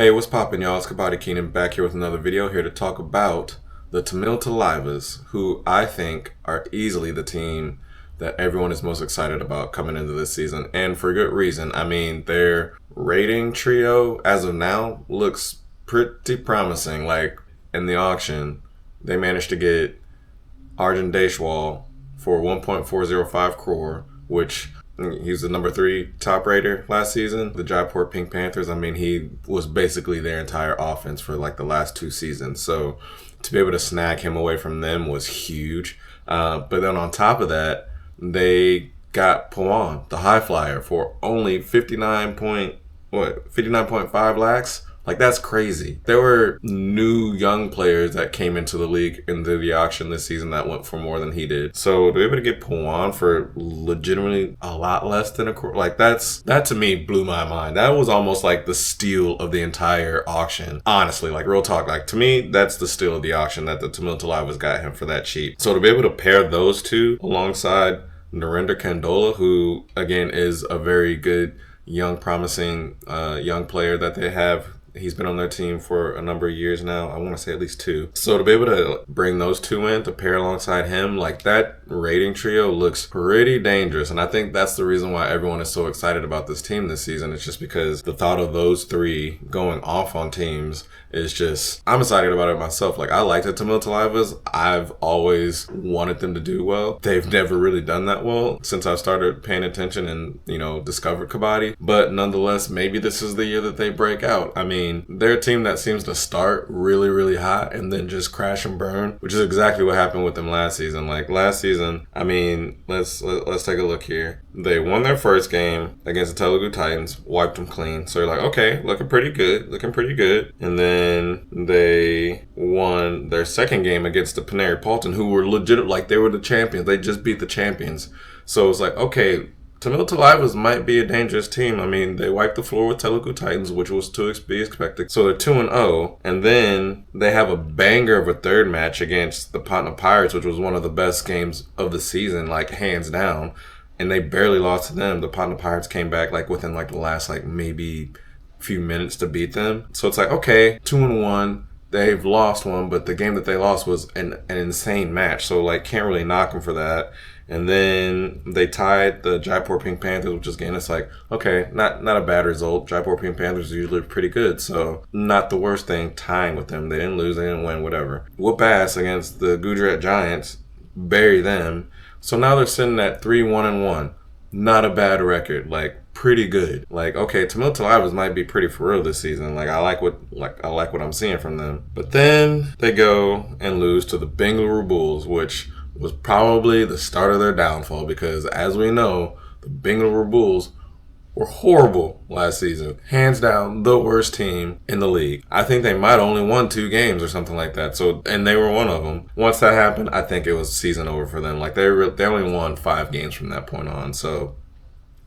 Hey, what's poppin', y'all? It's Kabaddi Keenan back here with another video here to talk about the Thalaivas, who I think are easily the team that everyone is most excited about coming into this season, and for good reason. I mean, their rating trio as of now looks pretty promising. Like in the auction, they managed to get Arjun Deshwal for 1.405 crore, which he's the number 3 top rater last season. The Jaipur Pink Panthers, I mean, he was basically their entire offense for like the last 2 seasons. So to be able to snag him away from them was huge. But then on top of that, they got Pawan, the high flyer, for only 59.5 lakhs. Like, that's crazy. There were new young players that came into the league into the auction this season that went for more than he did. So to be able to get Pawan for legitimately a lot less than a crore, like that to me blew my mind. That was almost like the steal of the entire auction. Honestly, like real talk, like to me, that's the steal of the auction that the Thalaivas got him for that cheap. So to be able to pair those two alongside Narendra Kandola, who again is a very good young, promising young player that they have. He's been on their team for a number of years now. I want to say at least 2. So to be able to bring those 2 in to pair alongside him, like that rating trio looks pretty dangerous. And I think that's the reason why everyone is so excited about this team this season. It's just because the thought of those 3 going off on teams is just, I'm excited about it myself. Like, I like the Thalaivas. I've always wanted them to do well. They've never really done that well since I started paying attention and, discovered Kabaddi. But nonetheless, maybe this is the year that they break out. I mean, they're a team that seems to start really, really hot and then just crash and burn, which is exactly what happened with them last season. Like last season, I mean, let's take a look here. They won their first game against the Telugu Titans, wiped them clean. So you're like, okay, looking pretty good. And then they won their second game against the Paneri Paulton, who were legit, like they were the champions. They just beat the champions. So it's like, okay, Thalaivas might be a dangerous team. I mean, they wiped the floor with Telugu Titans, which was to be expected. So they're 2-0, and then they have a banger of a third match against the Patna Pirates, which was one of the best games of the season, like hands down. And they barely lost to them. The Patna Pirates came back like within like the last like maybe few minutes to beat them. So it's like, okay, 2-1. They've lost one, but the game that they lost was an insane match. So like, can't really knock them for that. And then they tied the Jaipur Pink Panthers, which is, again, it's like, okay, not a bad result. Jaipur Pink Panthers are usually pretty good, so not the worst thing tying with them. They didn't lose, they didn't win, whatever. Whoop ass against the Gujarat Giants, bury them. So now they're sitting at 3-1-1. Not a bad record, like pretty good. Like, okay, Thalaivas might be pretty for real this season. Like I like what I'm seeing from them. But then they go and lose to the Bengaluru Bulls, which was probably the start of their downfall, because as we know, the Bengaluru Bulls were horrible last season. Hands down, the worst team in the league. I think they might only won 2 games or something like that. So, and they were one of them. Once that happened, I think it was season over for them. Like they only won 5 games from that point on. So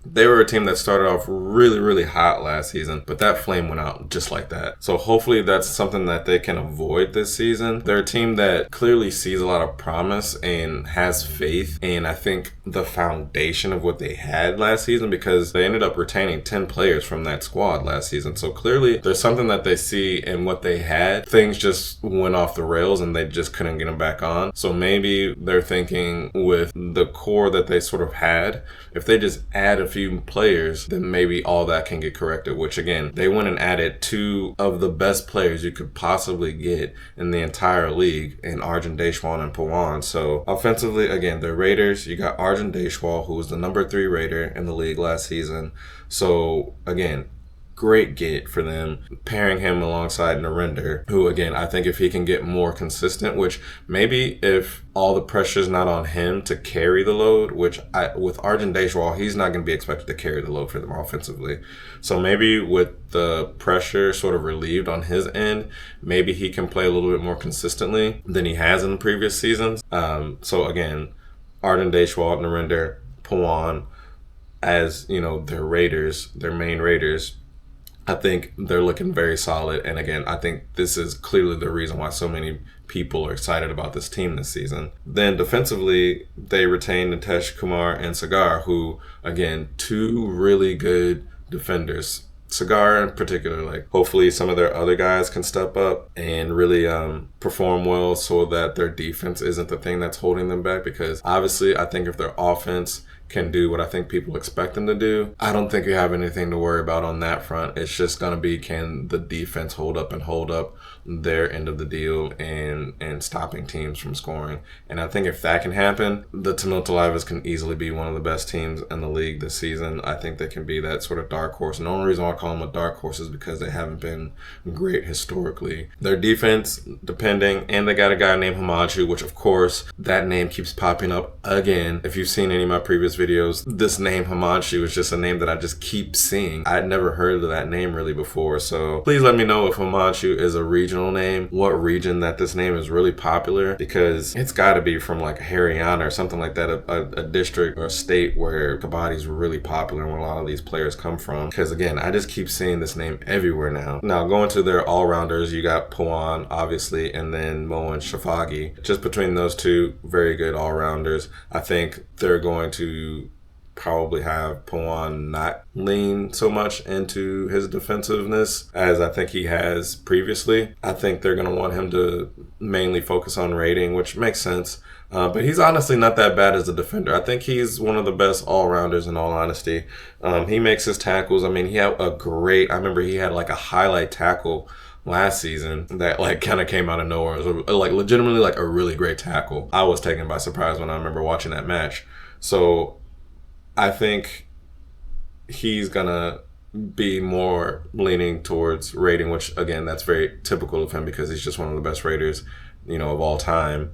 they were a team that started off really, really hot last season, but that flame went out just like that. So hopefully that's something that they can avoid this season. They're a team that clearly sees a lot of promise and has faith in, I think, the foundation of what they had last season, because they ended up retaining 10 players from that squad last season. So clearly there's something that they see in what they had. Things just went off the rails and they just couldn't get them back on. So maybe they're thinking with the core that they sort of had, if they just add a few players, then maybe all that can get corrected, which again, they went and added 2 of the best players you could possibly get in the entire league in Arjun Deshwal and Pawan. So offensively, again, the Raiders, you got Arjun Deshwal, who was the number 3 Raider in the league last season. So again, great get for them, pairing him alongside Narendra, who again, I think if he can get more consistent, which maybe if all the pressure's not on him to carry the load, with Arjun Deshwal, he's not going to be expected to carry the load for them offensively. So maybe with the pressure sort of relieved on his end, maybe he can play a little bit more consistently than he has in the previous seasons. So again, Arjun Deshwal, Narendra, Pawan, as their Raiders, their main Raiders, I think they're looking very solid. And again, I think this is clearly the reason why so many people are excited about this team this season. Then defensively, they retained Nitesh Kumar and Sagar, who, again, 2 really good defenders. Cigar in particular, like hopefully some of their other guys can step up and really perform well so that their defense isn't the thing that's holding them back, because obviously I think if their offense can do what I think people expect them to do, I don't think you have anything to worry about on that front. It's just going to be, can the defense hold up their end of the deal and stopping teams from scoring. And I think if that can happen, the Thalaivas can easily be one of the best teams in the league this season. I think they can be that sort of dark horse. And the only reason why I call them a dark horse is because they haven't been great historically. Their defense, depending, and they got a guy named Hamachu, which of course, that name keeps popping up again. If you've seen any of my previous videos, this name Hamachu is just a name that I just keep seeing. I'd never heard of that name really before. So please let me know if Hamachu is a regional name, what region that this name is really popular, because it's got to be from like Haryana or something like that, a district or a state where Kabaddi is really popular and where a lot of these players come from. Because again, I just keep seeing this name everywhere now. Now going to their all-rounders, you got Pawan obviously, and then Mo and Shafagi. Just between those two, very good all-rounders. I think they're going to probably have Pawan not lean so much into his defensiveness as I think he has previously. I think they're going to want him to mainly focus on rating, which makes sense. But he's honestly not that bad as a defender. I think he's one of the best all-rounders in all honesty. He makes his tackles. I mean, he had I remember he had like a highlight tackle last season that like kind of came out of nowhere. It was like legitimately like a really great tackle. I was taken by surprise when I remember watching that match. So I think he's going to be more leaning towards rating, which again, that's very typical of him because he's just one of the best raters, of all time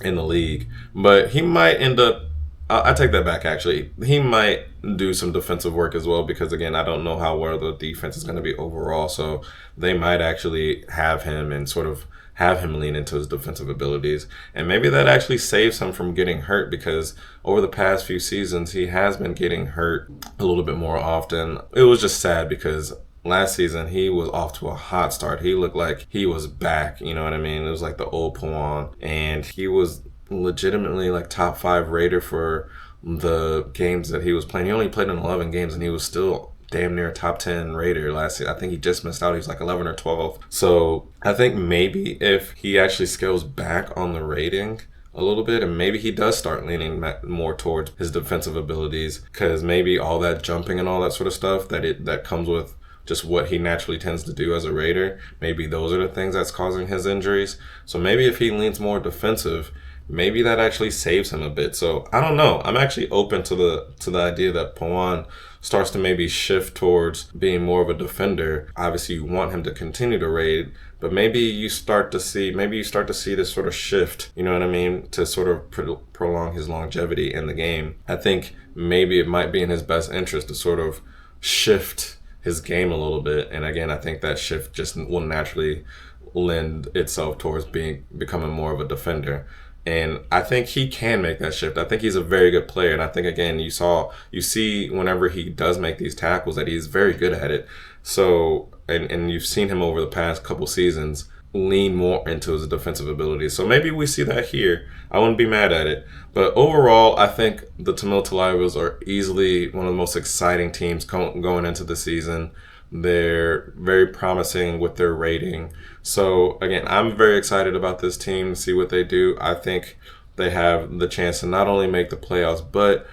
in the league. But he might end up, I take that back actually. He might do some defensive work as well because again, I don't know how well the defense is going to be overall. So they might actually have him and sort of have him lean into his defensive abilities. And maybe that actually saves him from getting hurt because over the past few seasons, he has been getting hurt a little bit more often. It was just sad because last season, he was off to a hot start. He looked like he was back, you know what I mean? It was like the old Pawan. And he was legitimately like top 5 rater for the games that he was playing. He only played in 11 games and he was still damn near top 10 rater last year. I think he just missed out. He was like 11 or 12. So I think maybe if he actually scales back on the rating a little bit and maybe he does start leaning more towards his defensive abilities, because maybe all that jumping and all that sort of stuff that comes with just what he naturally tends to do as a raider, maybe those are the things that's causing his injuries. So maybe if he leans more defensive, maybe that actually saves him a bit. So I don't know. I'm actually open to the idea that Pawan starts to maybe shift towards being more of a defender. Obviously, you want him to continue to raid, but maybe you start to see this sort of shift, you know what I mean, to sort of prolong his longevity in the game. I think maybe it might be in his best interest to sort of shift his game a little bit. And again, I think that shift just will naturally lend itself towards becoming more of a defender. And I think he can make that shift. I think he's a very good player. And I think, again, you see whenever he does make these tackles that he's very good at it. So, and you've seen him over the past couple seasons lean more into his defensive abilities. So maybe we see that here. I wouldn't be mad at it. But overall, I think the Thalaivas are easily one of the most exciting teams going into the season. They're very promising with their rating. So again, I'm very excited about this team, see what they do. I think they have the chance to not only make the playoffs, but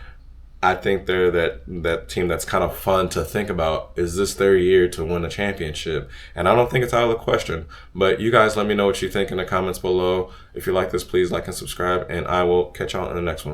I think they're that team that's kind of fun to think about. Is this their year to win a championship? And I don't think it's out of the question. But you guys let me know what you think in the comments below. If you like this, please like and subscribe, and I will catch y'all in the next one.